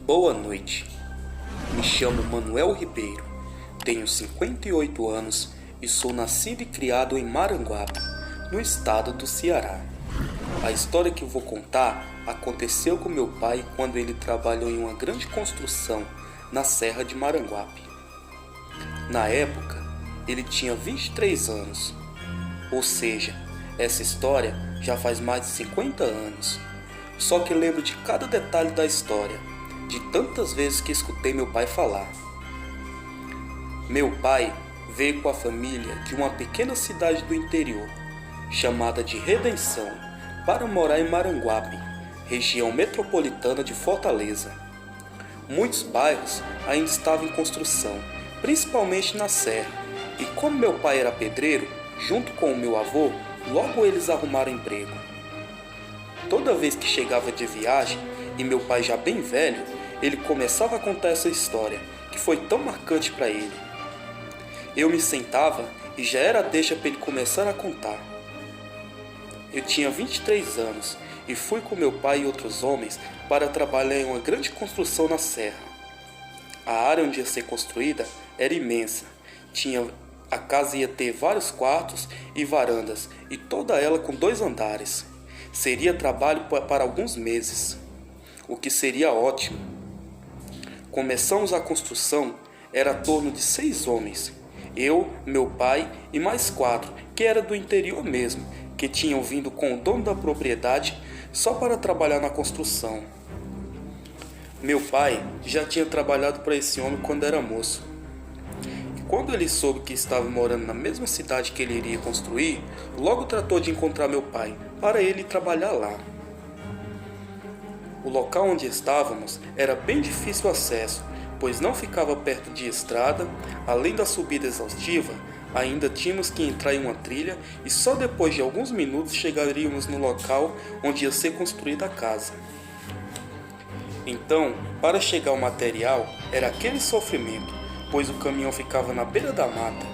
Boa noite, me chamo Manuel Ribeiro, tenho 58 anos e sou nascido e criado em Maranguape, no estado do Ceará. A história que vou contar aconteceu com meu pai quando ele trabalhou em uma grande construção na Serra de Maranguape. Na época, ele tinha 23 anos, ou seja, essa história já faz mais de 50 anos. Só que lembro de cada detalhe da história, de tantas vezes que escutei meu pai falar. Meu pai veio com a família de uma pequena cidade do interior, chamada de Redenção, para morar em Maranguape, região metropolitana de Fortaleza. Muitos bairros ainda estavam em construção, principalmente na Serra, e como meu pai era pedreiro, junto com o meu avô, logo eles arrumaram emprego. Toda vez que chegava de viagem, e meu pai já bem velho, ele começava a contar essa história, que foi tão marcante para ele. Eu me sentava e já era deixa para ele começar a contar. Eu tinha 23 anos e fui com meu pai e outros homens para trabalhar em uma grande construção na Serra. A área onde ia ser construída era imensa. A casa ia ter vários quartos e varandas, e toda ela com 2 andares. Seria trabalho para alguns meses, o que seria ótimo. Começamos a construção, era em torno de 6 homens. Eu, meu pai e mais 4, que era do interior mesmo, que tinham vindo com o dono da propriedade só para trabalhar na construção. Meu pai já tinha trabalhado para esse homem quando era moço. Quando ele soube que estava morando na mesma cidade que ele iria construir, logo tratou de encontrar meu pai, para ele trabalhar lá. O local onde estávamos era bem difícil o acesso, pois não ficava perto de estrada, além da subida exaustiva, ainda tínhamos que entrar em uma trilha e só depois de alguns minutos chegaríamos no local onde ia ser construída a casa. Então, para chegar ao material, era aquele sofrimento, pois o caminhão ficava na beira da mata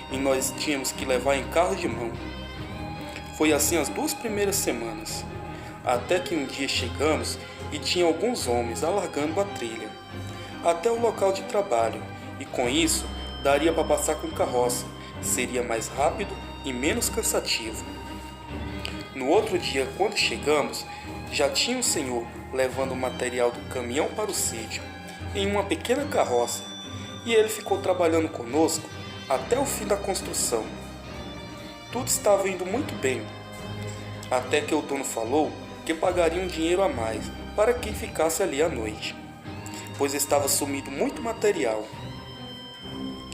e nós tínhamos que levar em carro de mão. Foi assim as 2 primeiras semanas, até que um dia chegamos e tinha alguns homens alargando a trilha até o local de trabalho, e com isso daria para passar com carroça, seria mais rápido e menos cansativo. No outro dia, quando chegamos, já tinha um senhor levando o material do caminhão para o sítio em uma pequena carroça, e ele ficou trabalhando conosco até o fim da construção. Tudo estava indo muito bem, até que o dono falou que pagaria um dinheiro a mais para quem ficasse ali à noite, pois estava sumindo muito material.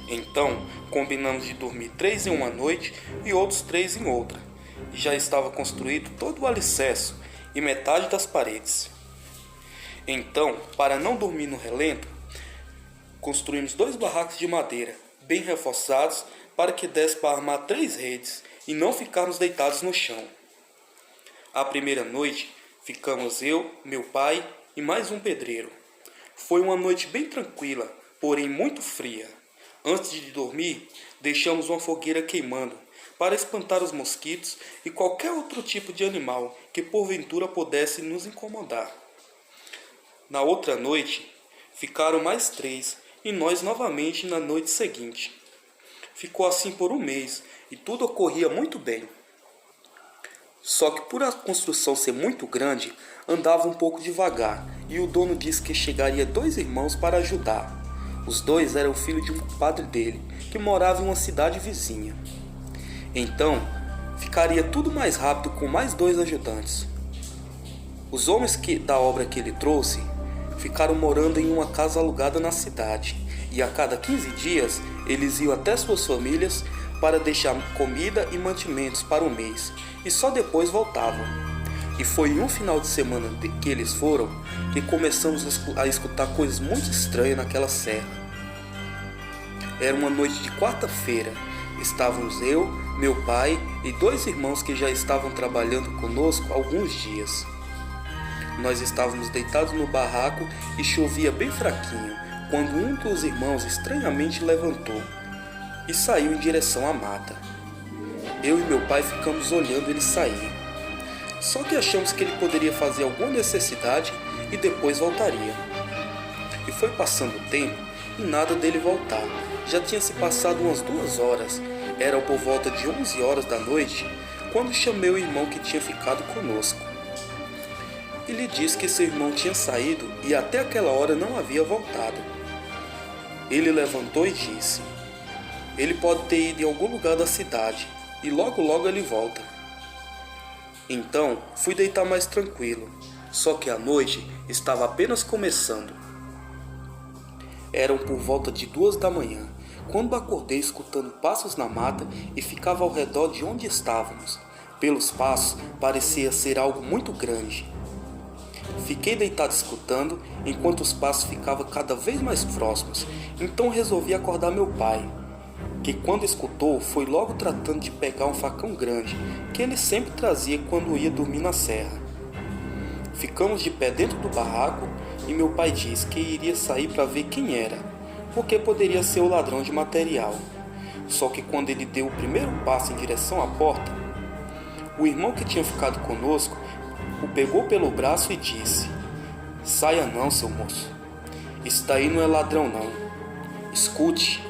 Então, combinamos de dormir 3 em uma noite e outros 3 em outra, e já estava construído todo o alicerce e metade das paredes. Então, para não dormir no relento, construímos 2 barracos de madeira, bem reforçados, para que desse para armar 3 redes e não ficarmos deitados no chão. A primeira noite, ficamos eu, meu pai e mais um pedreiro. Foi uma noite bem tranquila, porém muito fria. Antes de dormir, deixamos uma fogueira queimando, para espantar os mosquitos e qualquer outro tipo de animal que porventura pudesse nos incomodar. Na outra noite, ficaram mais 3, e nós novamente na noite seguinte. Ficou assim por um mês e tudo ocorria muito bem. Só que por a construção ser muito grande, andava um pouco devagar, e o dono disse que chegaria 2 irmãos para ajudar. Os 2 eram filhos de um padre dele, que morava em uma cidade vizinha. Então, ficaria tudo mais rápido com mais 2 ajudantes. Os homens da obra que ele trouxe ficaram morando em uma casa alugada na cidade, e a cada 15 dias eles iam até suas famílias para deixar comida e mantimentos para um mês, e só depois voltavam. E foi em um final de semana que eles foram que começamos a escutar coisas muito estranhas naquela serra. Era uma noite de quarta-feira, estávamos eu, meu pai e 2 irmãos que já estavam trabalhando conosco há alguns dias. Nós estávamos deitados no barraco e chovia bem fraquinho, quando um dos irmãos estranhamente levantou e saiu em direção à mata. Eu e meu pai ficamos olhando ele sair. Só que achamos que ele poderia fazer alguma necessidade e depois voltaria. Foi passando o tempo e nada dele voltar. Já tinha se passado umas 2 horas. Era por volta de 11 horas da noite quando chamei o irmão que tinha ficado conosco. Ele disse que seu irmão tinha saído e até aquela hora não havia voltado. Ele levantou e disse: ele pode ter ido em algum lugar da cidade e logo ele volta. Então fui deitar mais tranquilo, só que a noite estava apenas começando. Eram por volta de 2 da manhã, quando acordei escutando passos na mata e ficava ao redor de onde estávamos. Pelos passos parecia ser algo muito grande. Fiquei deitado escutando, enquanto os passos ficavam cada vez mais próximos. Então resolvi acordar meu pai, que quando escutou foi logo tratando de pegar um facão grande, que ele sempre trazia quando ia dormir na serra. Ficamos de pé dentro do barraco e meu pai disse que iria sair para ver quem era, porque poderia ser o ladrão de material. Só que quando ele deu o primeiro passo em direção à porta, o irmão que tinha ficado conosco o pegou pelo braço e disse: saia não, seu moço. Isso daí não é ladrão não. Escute.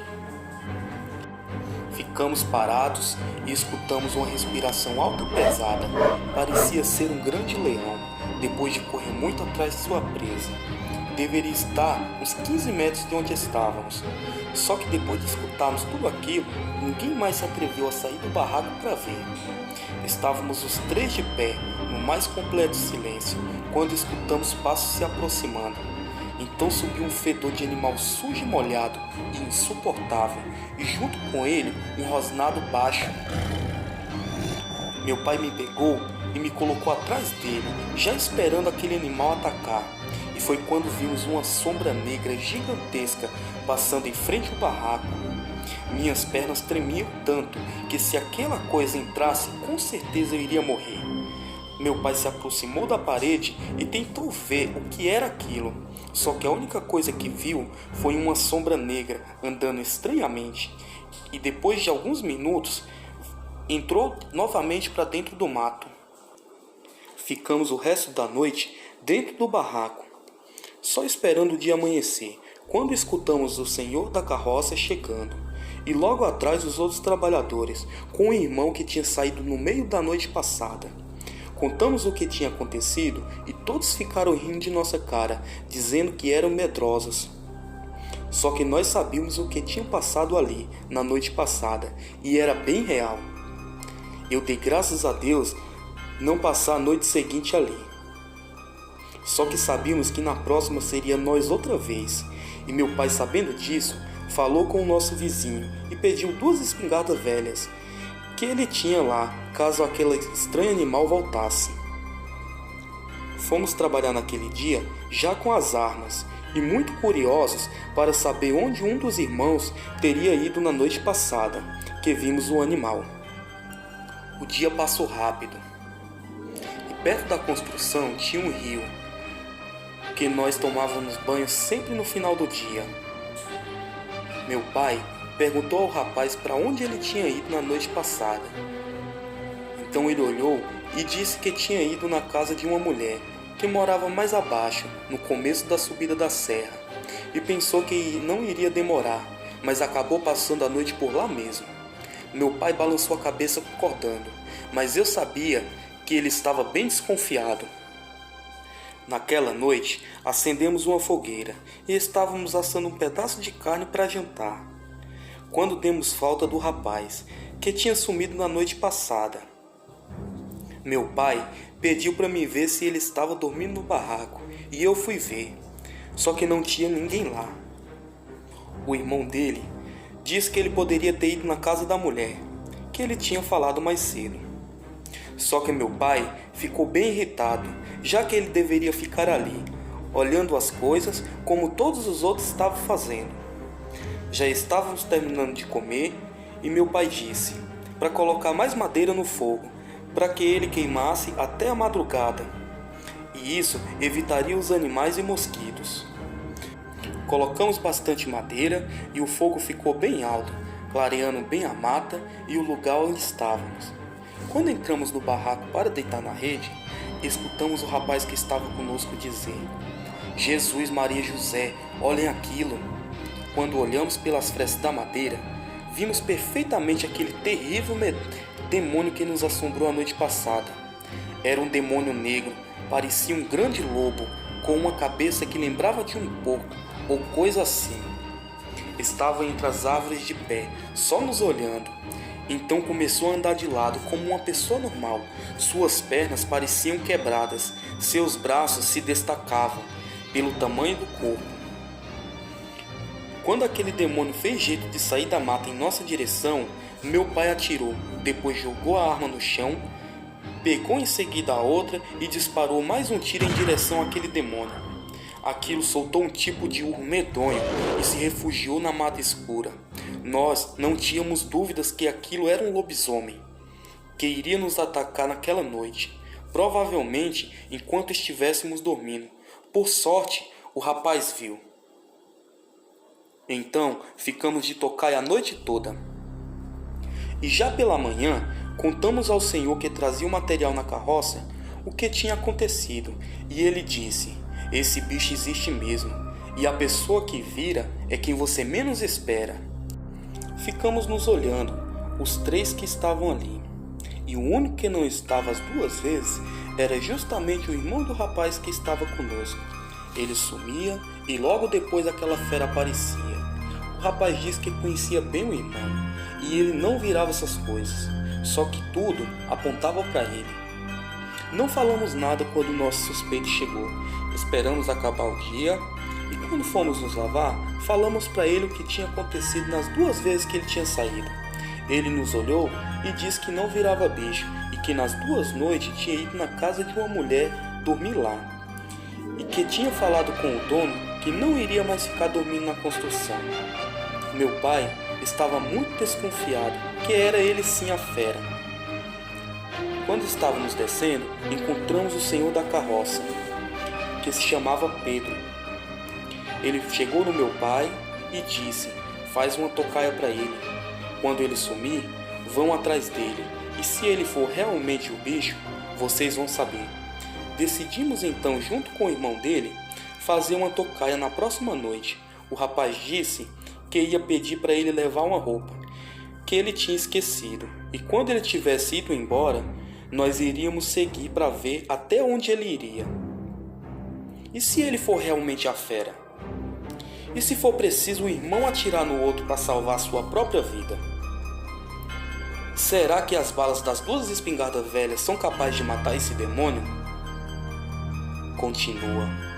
Ficamos parados e escutamos uma respiração alta e pesada. Parecia ser um grande leão, depois de correr muito atrás de sua presa. Deveria estar uns 15 metros de onde estávamos. Só que depois de escutarmos tudo aquilo, ninguém mais se atreveu a sair do barraco para ver. Estávamos os 3 de pé, no mais completo silêncio, quando escutamos passos se aproximando. Então subiu um fedor de animal sujo e molhado e insuportável, e junto com ele um rosnado baixo. Meu pai me pegou e me colocou atrás dele, já esperando aquele animal atacar. E foi quando vimos uma sombra negra gigantesca passando em frente ao barraco. Minhas pernas tremiam tanto que se aquela coisa entrasse, com certeza eu iria morrer. Meu pai se aproximou da parede e tentou ver o que era aquilo. Só que a única coisa que viu foi uma sombra negra andando estranhamente. E depois de alguns minutos, entrou novamente para dentro do mato. Ficamos o resto da noite dentro do barraco, só esperando o dia amanhecer, quando escutamos o senhor da carroça chegando, e logo atrás os outros trabalhadores, com o irmão que tinha saído no meio da noite passada. Contamos o que tinha acontecido e todos ficaram rindo de nossa cara, dizendo que eram medrosos. Só que nós sabíamos o que tinha passado ali na noite passada e era bem real. Eu dei graças a Deus não passar a noite seguinte ali. Só que sabíamos que na próxima seria nós outra vez. E meu pai, sabendo disso, falou com o nosso vizinho e pediu 2 espingardas velhas que ele tinha lá, caso aquele estranho animal voltasse. Fomos trabalhar naquele dia já com as armas e muito curiosos para saber onde um dos irmãos teria ido na noite passada, que vimos o animal. O dia passou rápido e perto da construção tinha um rio, que nós tomávamos banho sempre no final do dia. Meu pai perguntou ao rapaz para onde ele tinha ido na noite passada. Então ele olhou e disse que tinha ido na casa de uma mulher que morava mais abaixo, no começo da subida da serra, e pensou que não iria demorar, mas acabou passando a noite por lá mesmo. Meu pai balançou a cabeça concordando, mas eu sabia que ele estava bem desconfiado. Naquela noite, acendemos uma fogueira e estávamos assando um pedaço de carne para jantar, quando demos falta do rapaz, que tinha sumido na noite passada. Meu pai pediu para me ver se ele estava dormindo no barraco, e eu fui ver, só que não tinha ninguém lá. O irmão dele disse que ele poderia ter ido na casa da mulher, que ele tinha falado mais cedo. Só que meu pai ficou bem irritado, já que ele deveria ficar ali, olhando as coisas como todos os outros estavam fazendo. Já estávamos terminando de comer e meu pai disse para colocar mais madeira no fogo, para que ele queimasse até a madrugada, e isso evitaria os animais e mosquitos. Colocamos bastante madeira e o fogo ficou bem alto, clareando bem a mata e o lugar onde estávamos. Quando entramos no barraco para deitar na rede, escutamos o rapaz que estava conosco dizer: Jesus, Maria e José, olhem aquilo! Quando olhamos pelas frestas da madeira, vimos perfeitamente aquele terrível demônio que nos assombrou a noite passada. Era um demônio negro, parecia um grande lobo, com uma cabeça que lembrava de um porco, ou coisa assim. Estava entre as árvores de pé, só nos olhando. Então começou a andar de lado como uma pessoa normal. Suas pernas pareciam quebradas, seus braços se destacavam pelo tamanho do corpo. Quando aquele demônio fez jeito de sair da mata em nossa direção, meu pai atirou, depois jogou a arma no chão, pegou em seguida a outra e disparou mais um tiro em direção àquele demônio. Aquilo soltou um tipo de urro medonho e se refugiou na mata escura. Nós não tínhamos dúvidas que aquilo era um lobisomem, que iria nos atacar naquela noite, provavelmente enquanto estivéssemos dormindo. Por sorte, o rapaz viu. Então, ficamos de tocaia a noite toda. E já pela manhã, contamos ao senhor que trazia o material na carroça o que tinha acontecido. E ele disse: esse bicho existe mesmo, e a pessoa que vira é quem você menos espera. Ficamos nos olhando, os três que estavam ali. E o único que não estava as duas vezes era justamente o irmão do rapaz que estava conosco. Ele sumia e logo depois aquela fera aparecia. O rapaz disse que conhecia bem o irmão e ele não virava essas coisas, só que tudo apontava para ele. Não falamos nada quando o nosso suspeito chegou. Esperamos acabar o dia e quando fomos nos lavar, falamos para ele o que tinha acontecido nas duas vezes que ele tinha saído. Ele nos olhou e disse que não virava bicho e que nas duas noites tinha ido na casa de uma mulher dormir lá. E que tinha falado com o dono que não iria mais ficar dormindo na construção. Meu pai estava muito desconfiado que era ele sim a fera. Quando estávamos descendo, encontramos o senhor da carroça, que se chamava Pedro. Ele chegou no meu pai e disse: faz uma tocaia para ele. Quando ele sumir, vão atrás dele, e se ele for realmente o bicho, vocês vão saber. Decidimos então, junto com o irmão dele, fazer uma tocaia na próxima noite. O rapaz disse que ia pedir para ele levar uma roupa, que ele tinha esquecido. E quando ele tivesse ido embora, nós iríamos seguir para ver até onde ele iria. E se ele for realmente a fera? E se for preciso o irmão atirar no outro para salvar sua própria vida? Será que as balas das duas espingardas velhas são capazes de matar esse demônio? Continua.